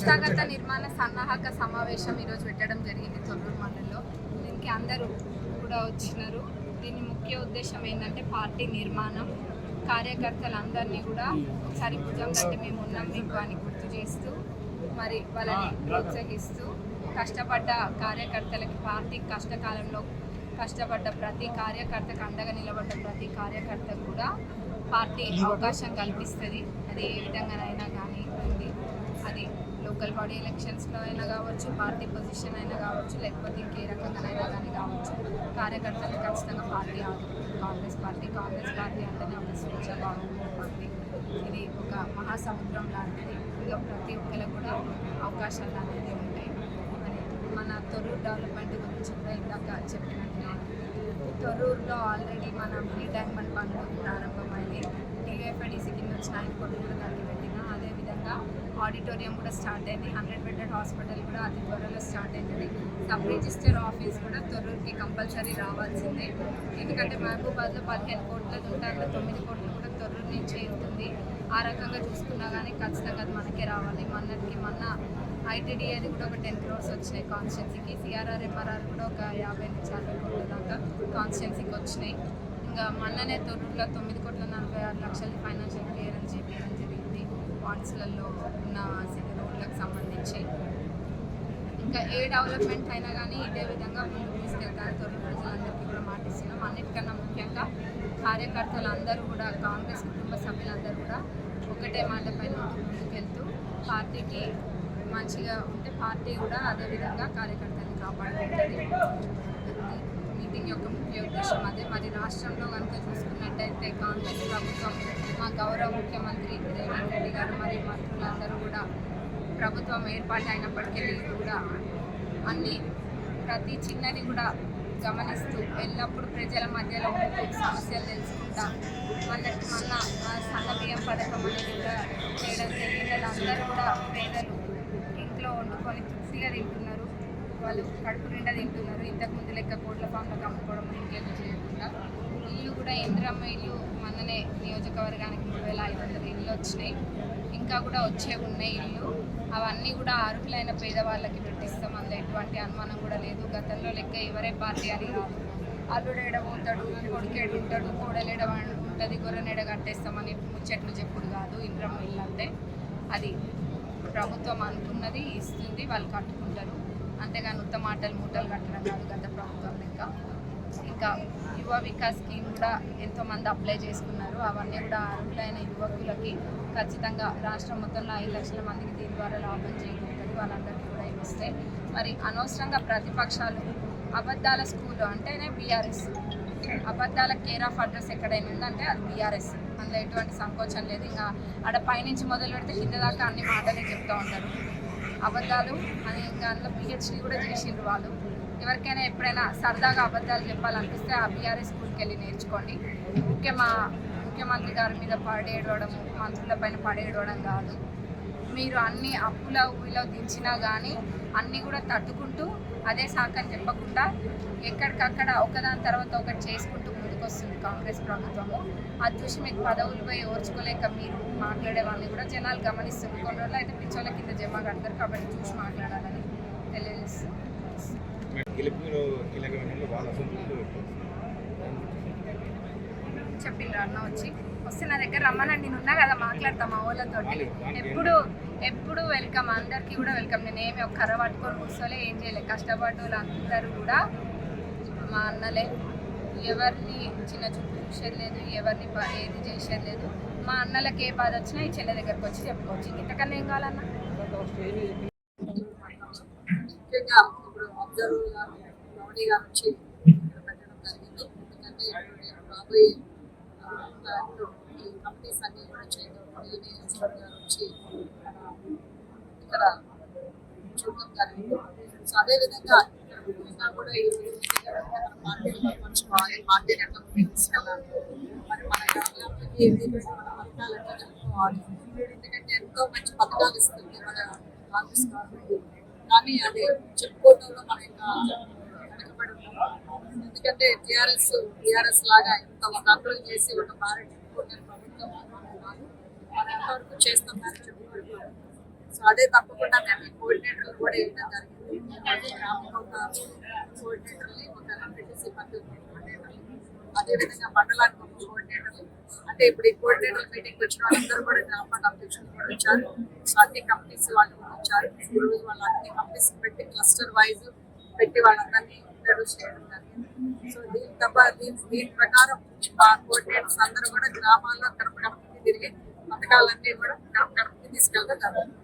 సంస్థాగత నిర్మాణ సన్నాహక సమావేశం ఈరోజు పెట్టడం జరిగింది తొర్రూరు మండలంలో. దీనికి అందరూ కూడా వచ్చినారు. దీని ముఖ్య ఉద్దేశం ఏంటంటే పార్టీ నిర్మాణం, కార్యకర్తలందరినీ కూడా ఒకసారి భుజం తట్టి మేము ఉన్నాం మీకు అని గుర్తు చేస్తూ, మరి వాళ్ళని ప్రోత్సహిస్తూ, కష్టపడ్డ కార్యకర్తలకి పార్టీ కష్టకాలంలో కష్టపడ్డ ప్రతి కార్యకర్తకు అండగా నిలబడ్డ ప్రతి కార్యకర్తకు కూడా పార్టీ అవకాశం కల్పిస్తుంది. అది ఏ విధంగానైనా కానీ ఉంది, అది లోకల్ బాడీ ఎలక్షన్స్లో అయినా కావచ్చు, పార్టీ పొజిషన్ అయినా కావచ్చు, లేకపోతే ఇంకే రకంగానైనా కానీ కావచ్చు, కార్యకర్తలు ఖచ్చితంగా పార్టీ కాంగ్రెస్ పార్టీ అంటేనే ఒక స్వేచ్ఛ బాగుంటుంది పార్టీ. ఇది ఒక మహాసముద్రం లాంటిది. ఇందులో ప్రతి ఒక్కరికి కూడా అవకాశాలు అనేది ఉంటాయి. మరి మన తొర్రూరు డెవలప్మెంట్ గురించి కూడా ఇందాక చెప్పినట్లే తొర్రూరులో ఆల్రెడీ మన మినీ డైమండ్ పనులు ప్రారంభమైంది. టీఎఫ్ఐడిసి కింద వచ్చిన 5 కోట్లు కూడా దానికి పెట్టిన, అదేవిధంగా ఆడిటోరియం కూడా స్టార్ట్ అయింది. 100 బెడెడ్ హాస్పిటల్ కూడా అతి త్వరలో స్టార్ట్ అవుతుంది. సబ్ రిజిస్టర్ ఆఫీస్ కూడా తొర్రూరుకి కంపల్సరీ రావాల్సిందే. ఎందుకంటే మహబూబాద్లో 15 కోట్లది ఉంటే అందులో 9 కోట్లు కూడా తొర్రూరు నుంచి వెళ్తుంది. ఆ రకంగా చూసుకున్నా కానీ ఖచ్చితంగా అది మనకే రావాలి. మొన్న ఐటీడీఏది కూడా ఒక 10 crores వచ్చినాయి కాన్స్టిట్యున్సీకి. సిఆర్ఆర్ ఎంఆర్ఆర్ కూడా ఒక 50 నుంచి 60 కోట్ల దాకా కాన్స్టిట్యున్సీకి వచ్చినాయి. ఇంకా మొన్ననే తొర్రూరులో 9,46,00,000 ఫైనాన్షియల్ క్లియరెన్స్ చేయడం జరిగింది వార్డ్స్లలో ఉన్న సిటీ రోడ్లకు సంబంధించి. ఇంకా ఏ డెవలప్మెంట్ అయినా కానీ ఇదే విధంగా ముందుకు తీసుకెళ్తాను తొర్రూరు ప్రజలందరికీ కూడా మాటిస్తున్నాం. అన్నిటికన్నా ముఖ్యంగా కార్యకర్తలందరూ కూడా, కాంగ్రెస్ కుటుంబ సభ్యులందరూ కూడా ఒకటే మాట పైన ముందుకెళ్తూ పార్టీకి మంచిగా ఉంటే పార్టీ కూడా అదేవిధంగా కార్యకర్తల్ని కాపాడుకుంటుంది. మీటింగ్ యొక్క ముఖ్య ఉద్దేశం అదే. మరి రాష్ట్రంలో కనుక చూసుకున్నట్టయితే కాంగ్రెస్ ప్రభుత్వం, మా గౌరవ ముఖ్యమంత్రి రేవంత్ రెడ్డి గారు మరి మంత్రులందరూ కూడా ప్రభుత్వం ఏర్పాటు అయినప్పటికీ కూడా ప్రతి చిన్నది కూడా గమనిస్తూ ఎల్లప్పుడూ ప్రజల మధ్యలో ఉంటూ సమస్యలు తెలుసుకుంటా మన సన్న బియ్యం పథకం అనేది కూడా చేయడం జరిగింది. అందరూ కూడా పేదలు ఇంట్లో వండుకొని తృప్తిగా తింటున్నారు, వాళ్ళు కడుపు నిండా తింటున్నారు. ఇంతకుముందు లెక్క కోట్ల ఫామ్లకు అమ్ముకోవడం ఇంకేమీ చేయకుండా ఇల్లు కూడా ఇందిరమ్మ ఇల్లు మొన్ననే నియోజకవర్గానికి 3,500 ఇల్లు వచ్చినాయి. ఇంకా కూడా వచ్చే ఉన్నాయి ఇల్లు. అవన్నీ కూడా అర్హులైన పేదవాళ్ళకి పెట్టిస్తాం, అందులో ఎటువంటి అనుమానం కూడా లేదు. గతంలో లెక్క ఎవరే పార్టీ అని కాదు, అల్లుడేడ పోతాడు, కొడుకేడు ఉంటాడు, కోడలేడ ఉంటుంది, గొర్రెనేడ కట్టేస్తామని ముచ్చట్లు చెప్పుడు కాదు. ఇంద్రమ్మ ఇల్లు అంటే అది ప్రభుత్వం అనుకున్నది ఇస్తుంది, వాళ్ళు కట్టుకుంటారు. అంతేగాని ఉత్త మాటలు మూటలు కట్టడం కాదు గత ప్రభుత్వం లెక్క. ఇంకా యువ వికాస్ స్కీమ్ కూడా ఎంతోమంది అప్లై చేసుకున్నారు. అవన్నీ కూడా అర్హులైన యువకులకి ఖచ్చితంగా రాష్ట్రం మొత్తంలో 5 లక్షల మందికి దీని ద్వారా లాభం చేయగలుగుతారు. వాళ్ళందరికీ కూడా ఇస్తాయి. మరి అనవసరంగా ప్రతిపక్షాలు అబద్ధాల స్కూల్ అంటేనే బీఆర్ఎస్, అబద్ధాల కేర్ ఆఫ్ అడ్రస్ ఎక్కడైనా ఉందంటే అది బీఆర్ఎస్. అందులో ఎటువంటి సంకోచం లేదు. ఇంకా ఆడ పైనుంచి మొదలు పెడితే కింద దాకా అన్ని మాటలే చెప్తూ ఉంటారు. అబద్ధాలు అని ఇంకా అందులో పిహెచ్డీ కూడా చేసిండ్రు వాళ్ళు. ఎవరికైనా ఎప్పుడైనా సరదాగా అబద్ధాలు చెప్పాలనిపిస్తే ఆ బీఆర్ఎస్ స్కూల్కి వెళ్ళి నేర్చుకోండి. ముఖ్యమంత్రి గారి మీద పడేయడం, మంత్రుల పైన పడేయడం కాదు. మీరు అన్ని అప్పుల ఊపిలో దించినా కానీ అన్నీ కూడా తట్టుకుంటూ అదే సాకని చెప్పకుండా ఎక్కడికక్కడ ఒకదాని తర్వాత ఒకటి చేసుకుంటూ ముందుకొస్తుంది కాంగ్రెస్ ప్రభుత్వము. అది చూసి మీకు పదవులు పోయి ఓర్చుకోలేక మీరు మాట్లాడే వాళ్ళని కూడా జనాలు గమనిస్తున్నారు. కొన్ని రోజులు అయితే పిచ్చోళ్ళ కింద జమ కడతారు, కాబట్టి చూసి మాట్లాడాలని తెలియజేస్తుంది. చెప్పిండ్రు అన్న వస్తే నా దగ్గర రమ్మనండి, నేను ఉన్నా కదా మాట్లాడతాం మా వాళ్ళతోటి. ఎప్పుడు వెల్కమ్, అందరికీ కూడా వెల్కమ్. నేను ఏమి ఒక కర్ర పట్టుకొని కూర్చోలే, ఏం చేయలేదు. కష్టపడ్డ వాళ్ళందరూ కూడా మా అన్నలే. ఎవరిని చిన్న చూపు చూసేది లేదు, ఎవరిని ఏది చేసేది లేదు. మా అన్నలకి ఏ బాధ వచ్చినా ఈ చెల్లె దగ్గరకు వచ్చి చెప్పుకోవచ్చు. ఇంతకన్నా ఏం కావాలన్నా. మోడీ గారు వచ్చి పెట్టడం జరిగింది. ఎందుకంటే రాబోయే కంపెనీస్ అన్ని కూడా చేయడం గారు వచ్చి ఇక్కడ చూడడం జరిగింది. సో అదేవిధంగా కూడా పార్టీ తీసుకెళ్ళాలి. మరి మన గ్రామాలకి పథకాలు ఎట్లా చెప్పుకోవాలి, ఎందుకంటే ఎంతో మంచి పథకాలు ఇస్తుంది మన కాంగ్రెస్ గవర్నమెంట్. కానీ అది చెప్పుకోవడంలో మనం ఇంకా వెనకబడి ఉన్నాం. ఎందుకంటే టీఆర్ఎస్ లాగా ఇంత అభివృద్ధి చేసి ఒక భారత చెప్పుకునే ప్రభుత్వం కాదు. మనం ఎంతవరకు చేస్తామని చెప్పుకోవడం సో అదే తప్పకుండా మేము ఈ కోఆర్డినేటర్లు కూడా వేయడం జరిగింది. గ్రామంలో ఒక కోఆర్డినేటర్ని, ఒక ఎంపీటీసీ పద్ధతి కోఆర్డినేటర్ని, అదేవిధంగా మండలానికి ఒక కోఆర్డినేటర్లు. అంటే ఇప్పుడు ఈ కోఆర్డినేటర్ మీటింగ్ వచ్చిన వాళ్ళందరూ కూడా గ్రామ పంట అధ్యక్షులు కూడా వచ్చారు. సో అన్ని కంపెనీస్ వాళ్ళు కూడా వచ్చారు. ఈ రోజు వాళ్ళ అన్ని కంపెనీస్ పెట్టి క్లస్టర్ వైజ్ పెట్టి వాళ్ళందరినీ ఇంట్రడ్యూస్ చేయడం జరిగింది. సో దీని ప్రకారం మా కోఆర్డినేటర్స్ అందరూ కూడా గ్రామాల్లో గడప గడపకి తిరిగి పథకాలన్నీ కూడా గడప గడపకి తీసుకెళ్ళడం జరుగుతుంది.